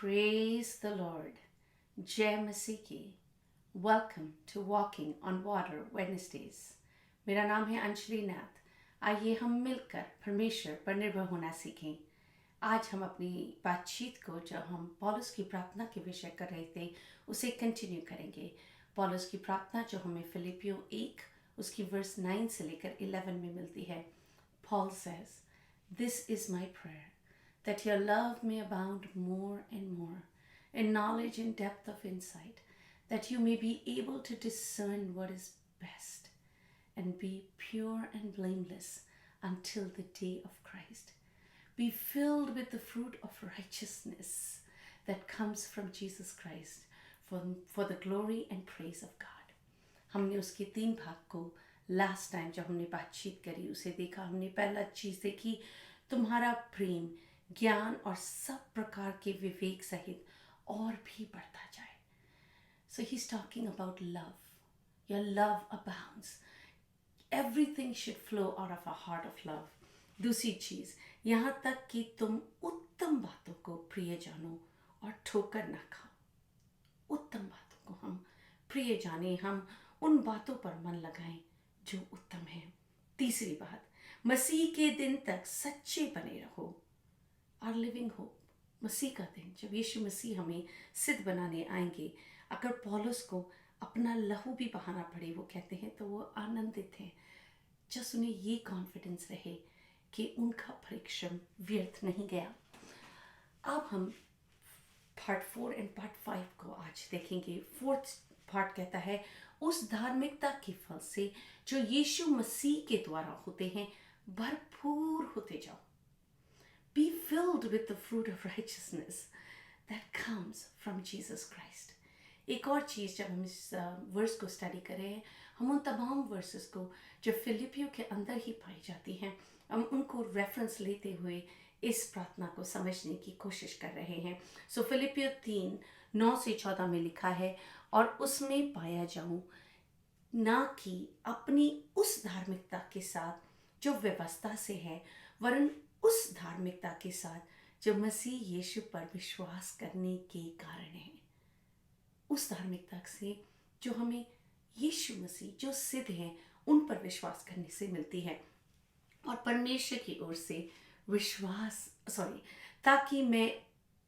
Praise the Lord. जय मसीह की. Welcome to Walking on Water Wednesdays. मेरा नाम है अंजलि नाथ. आइए हम मिलकर परमेश्वर पर निर्भर होना सीखें. आज हम अपनी बातचीत को जो हम पौलुस की प्रार्थना के विषय कर रहे थे उसे कंटिन्यू करेंगे. पौलुस की प्रार्थना जो हमें फिलिपियों 1 उसकी वर्स 9 से लेकर 11 में मिलती है. Paul says, "This is my prayer, that your love may abound more and more in knowledge and depth of insight, that you may be able to discern what is best, and be pure and blameless until the day of Christ. Be filled with the fruit of righteousness that comes from Jesus Christ for the glory and praise of God." हमने उसके 3 भाग को last time जब हमने बातचीत करी उसे देखा. हमने पहला चीज़ देखी, तुम्हारा प्रेम ज्ञान और सब प्रकार के विवेक सहित और भी बढ़ता जाए. So he's talking about love. Your love abounds. Everything should flow out of a heart of love. दूसरी चीज़, यहाँ तक कि तुम उत्तम बातों को प्रिय जानो और ठोकर ना खाओ. उत्तम बातों को हम प्रिय जाने, हम उन बातों पर मन लगाएं जो उत्तम है. तीसरी बात, मसीह के दिन तक सच्चे बने रहो. आर लिविंग होप, मसीह का दिन जब यीशु मसीह हमें सिद्ध बनाने आएंगे, अगर पौलुस को अपना लहू भी बहाना पड़े वो कहते हैं तो वो आनंदित हैं. जस्ट उन्हें ये कॉन्फिडेंस रहे कि उनका परिश्रम व्यर्थ नहीं गया. अब हम पार्ट 4 एंड पार्ट 5 को आज देखेंगे. 4th पार्ट कहता है, उस धार्मिकता के फल से जो यीशु मसीह के द्वारा होते हैं भरपूर होते जाओ. Be filled with the fruit of righteousness that comes from Jesus Christ. एक और चीज़ जब हम इस वर्स को स्टडी करें, हम उन तमाम वर्सेस को जो फिलिपियो के अंदर ही पाई जाती हैं, हम उनको रेफरेंस लेते हुए इस प्रार्थना को समझने की कोशिश कर रहे हैं. सो फिलिपियो 3 9 से 14 में लिखा है, और उसमें पाया जाऊं ना कि अपनी उस धार्मिकता के साथ जो व्यवस्था से है, वरन उस धार्मिकता के साथ जो मसीह यीशु पर विश्वास करने के कारण है. उस धार्मिकता से जो हमें यीशु मसीह जो सिद्ध हैं उन पर विश्वास करने से मिलती है, और परमेश्वर की ओर से ताकि मैं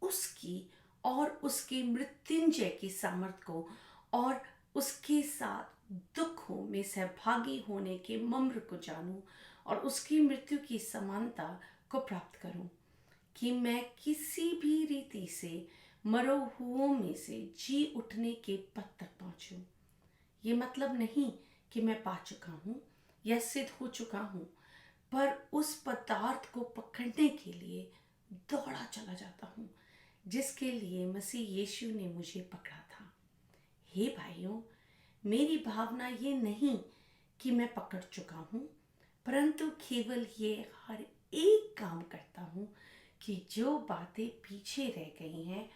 उसकी और उसके मृत्युंजय की सामर्थ को और उसके साथ दुखों में सहभागी होने के मम्र को जानूं और उसकी मृत्यु की समानता को प्राप्त करूं, कि मैं किसी भी रीति से मरो हुओं में से जी उठने के पद तक पहुंचूं. ये मतलब नहीं कि मैं पा चुका हूं या सिद्ध हो चुका हूं, पर उस पदार्थ को पकड़ने के लिए दौड़ा चला जाता हूं जिसके लिए मसीह यीशु ने मुझे पकड़ा था. हे भाइयों, मेरी भावना ये नहीं कि मैं पकड़ चुका हूं, परंतु केवल ये हर एक काम करता हूं कि जो बातें पीछे रह गई हैं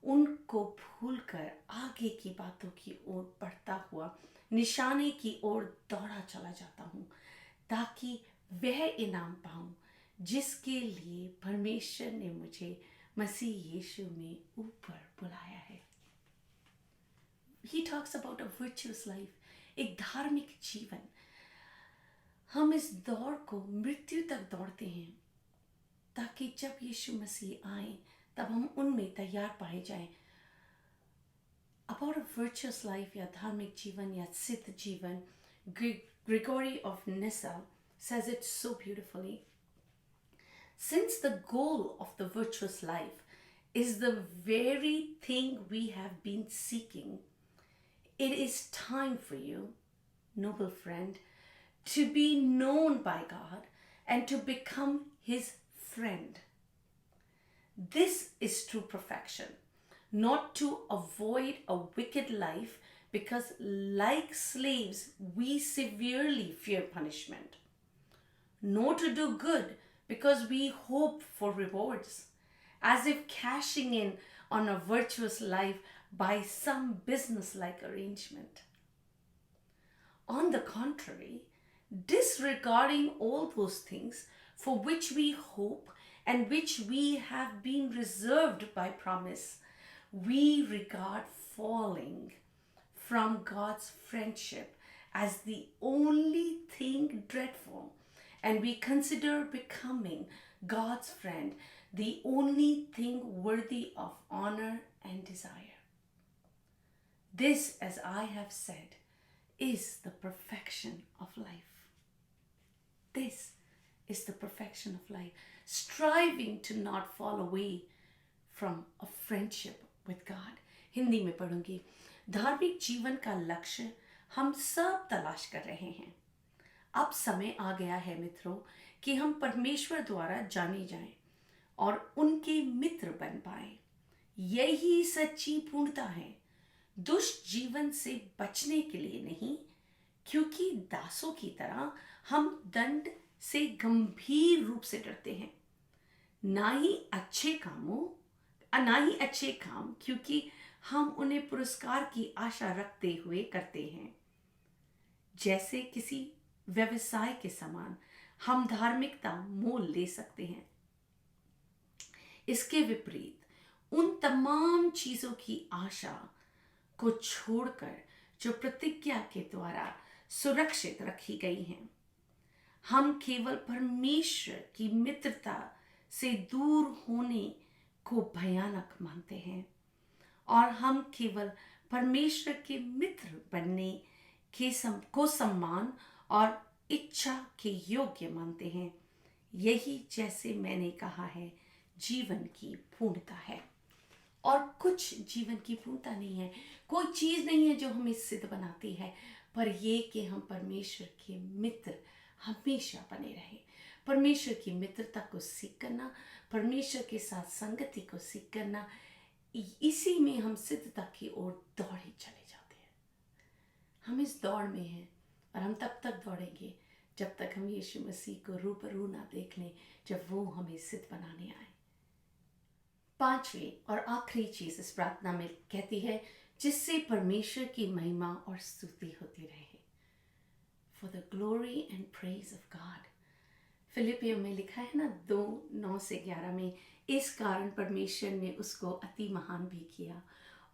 उनको भूलकर आगे की बातों की ओर बढ़ता हुआ निशाने की ओर दौड़ा चला जाता हूं, ताकि वह इनाम पाऊं जिसके लिए परमेश्वर ने मुझे मसीह यीशु में ऊपर बुलाया है. He talks about a virtuous life, एक धार्मिक जीवन. हम इस दौड़ को मृत्यु तक दौड़ते हैं ताकि जब यीशु मसीह आए तब हम उनमें तैयार पाए जाएं. About a virtuous life या धार्मिक जीवन या सिद्ध जीवन, Gregory of Nyssa says it so beautifully. Since the goal of the virtuous life is the very thing we have been seeking, it is time for you, noble friend, to be known by God and to become His friend. This is true perfection, not to avoid a wicked life, because like slaves, we severely fear punishment. No, to do good because we hope for rewards, as if cashing in on a virtuous life by some business-like arrangement. On the contrary, disregarding all those things for which we hope and which we have been reserved by promise, we regard falling from God's friendship as the only thing dreadful, and we consider becoming God's friend the only thing worthy of honor and desire. This, as I have said, is the perfection of life. This is the perfection of life, striving to not fall away from a friendship with God. Hindi में पढ़ूंगी। धार्मिक जीवन का लक्ष्य हम सब तलाश कर रहे हैं। अब समय आ गया है मित्रों कि हम परमेश्वर द्वारा जाने जाएं और उनके मित्र बन पाएं। यही सच्ची पूर्णता है, दुष्ट जीवन से बचने के लिए नहीं, क्योंकि दासों की तरह हम दंड से गंभीर रूप से डरते हैं। ना ही अच्छे काम, क्योंकि हम उन्हें पुरस्कार की आशा रखते हुए करते हैं। जैसे किसी व्यवसाय के समान हम धार्मिकता मोल ले सकते हैं। इसके विपरीत उन तमाम चीजों की आशा को छोड़कर जो प्रतिज्ञा के द्वारा सुरक्षित रखी गई हैं, हम केवल परमेश्वर की मित्रता से दूर होने को भयानक मानते हैं और हम केवल परमेश्वर के मित्र बनने को सम्मान और इच्छा के योग्य मानते हैं। यही, जैसे मैंने कहा है, जीवन की पूर्णता है। और कुछ जीवन की पूर्णता नहीं है, कोई चीज नहीं है जो हमें सिद्ध बनाती है, पर ये कि हम परमेश्वर के मित्र हमेशा बने रहे। परमेश्वर की मित्रता को सीख करना, परमेश्वर के साथ संगति को सीख करना, इसी में हम सिद्धता की ओर दौड़े चले जाते हैं। हम इस दौड़ में हैं और हम तब तक दौड़ेंगे जब तक हम यीशु मसीह को रूबरू ना देख लें, जब वो हमें सिद्ध बनाने आए। पांचवी और आखिरी चीज इस प्रार्थना में कहती है, जिससे परमेश्वर की महिमा और स्तुति होती रहे। For the glory and praise of God. फिलिपियों में लिखा है ना 2:9-11 में, इस कारण परमेश्वर ने उसको अति महान भी किया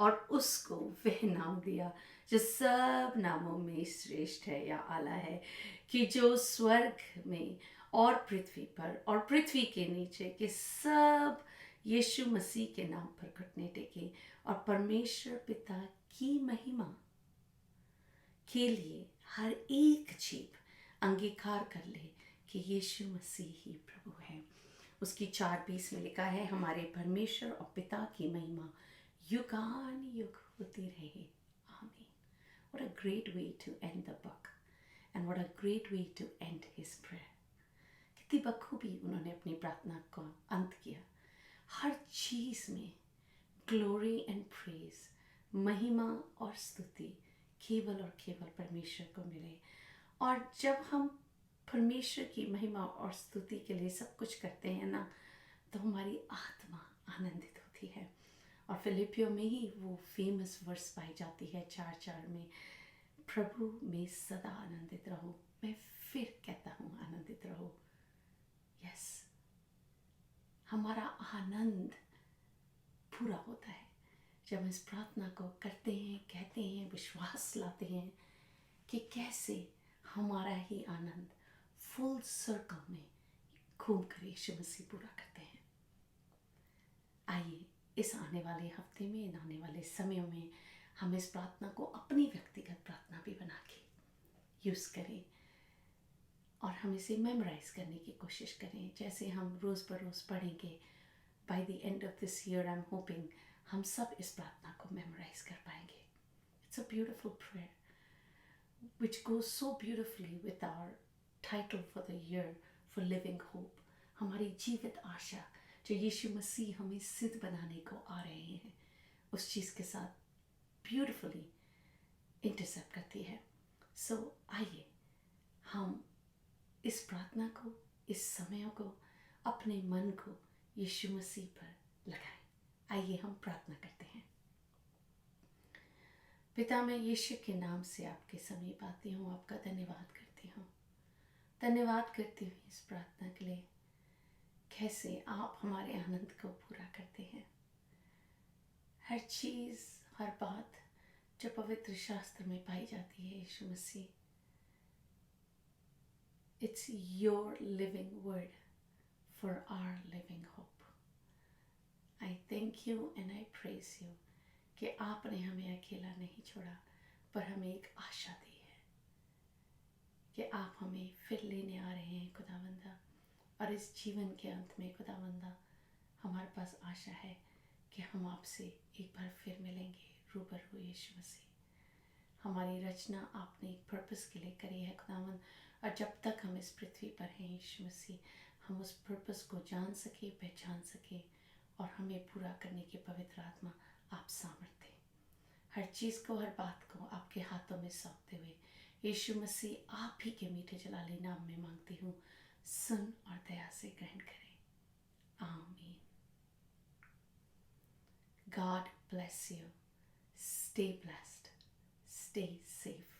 और उसको वह नाम दिया जो सब नामों में श्रेष्ठ है या आला है, कि जो स्वर्ग में और पृथ्वी पर और पृथ्वी के नीचे के सब यीशु मसीह के नाम पर घुटने टेके और परमेश्वर पिता की महिमा के लिए हर एक जीभ अंगीकार कर ले कि यीशु मसीह ही प्रभु है। उसकी 4:20 में लिखा है, हमारे परमेश्वर और पिता की महिमा युगान युग होती रहे, आमीन। What a great way to end the book and what a great way to end his prayer. कितनी बखूबी उन्होंने अपनी प्रार्थना को अंत किया। हर चीज में ग्लोरी एंड प्रेज, महिमा और स्तुति केवल और केवल परमेश्वर को मिले। और जब हम परमेश्वर की महिमा और स्तुति के लिए सब कुछ करते हैं ना, तो हमारी आत्मा आनंदित होती है। और फिलिपियों में ही वो फेमस वर्स पाई जाती है 4:4 में, प्रभु में सदा आनंदित रहो। मैं फिर कहता हूँ, आनंदित रहो। यस, हमारा आनंद पूरा होता है जब हम इस प्रार्थना को करते हैं, कहते हैं, विश्वास लाते हैं कि कैसे हमारा ही आनंद फुल सर्कल में घूम कर यीशु मसीह पूरा करते हैं। आइए इस आने वाले हफ्ते में, इन आने वाले समयों में हम इस प्रार्थना को अपनी व्यक्तिगत प्रार्थना भी बना के यूज़ करें और हम इसे मेमोराइज करने की कोशिश करें। जैसे हम रोज़ बरोज़ पढ़ेंगे, by the end of this year I am hoping हम सब इस प्रार्थना को मेमोराइज कर पाएंगे। It's a beautiful prayer which goes so beautifully with our title for the year, for living hope. हमारी जीवित आशा जो यीशु मसीह हमें सिद्ध बनाने को आ रहे हैं, उस चीज़ के साथ ब्यूटिफुली इंटरसेप्ट करती है। सो आइए हम इस प्रार्थना को, इस समय को, अपने मन को यीशु मसीह पर लगाएं। आइए हम प्रार्थना करते हैं। पिता, मैं यीशु के नाम से आपके समीप आती हूँ, आपका धन्यवाद करती हूँ। धन्यवाद करती हूँ इस प्रार्थना के लिए, कैसे आप हमारे आनंद को पूरा करते हैं। हर चीज़, हर बात जो पवित्र शास्त्र में पाई जाती है यीशु मसीह, it's your living word for our living hope. I thank you and I praise you कि आपने हमें अकेला नहीं छोड़ा, पर हमें एक आशा दी है कि आप हमें फिर लेने आ रहे हैं खुदावंदा। और इस जीवन के अंत में खुदावंदा हमारे पास आशा है कि हम आपसे एक बार फिर मिलेंगे रूबरू यीशु मसीह। हमारी रचना आपने एक पर्पस के लिए करी है खुदावंद, और जब तक हम इस पृथ्वी पर हैं यीशु मसीह, हम उस पर्पस को जान सके, पहचान सके और हमें पूरा करने की पवित्र आत्मा आप सामर्थ्य। हर चीज़ को, हर बात को आपके हाथों में सौंपते हुए यीशु मसीह आप ही के मीठे जलाली नाम में मांगती हूँ, सुन और दया से ग्रहण करें। आमीन। God bless you. Stay blessed. Stay safe.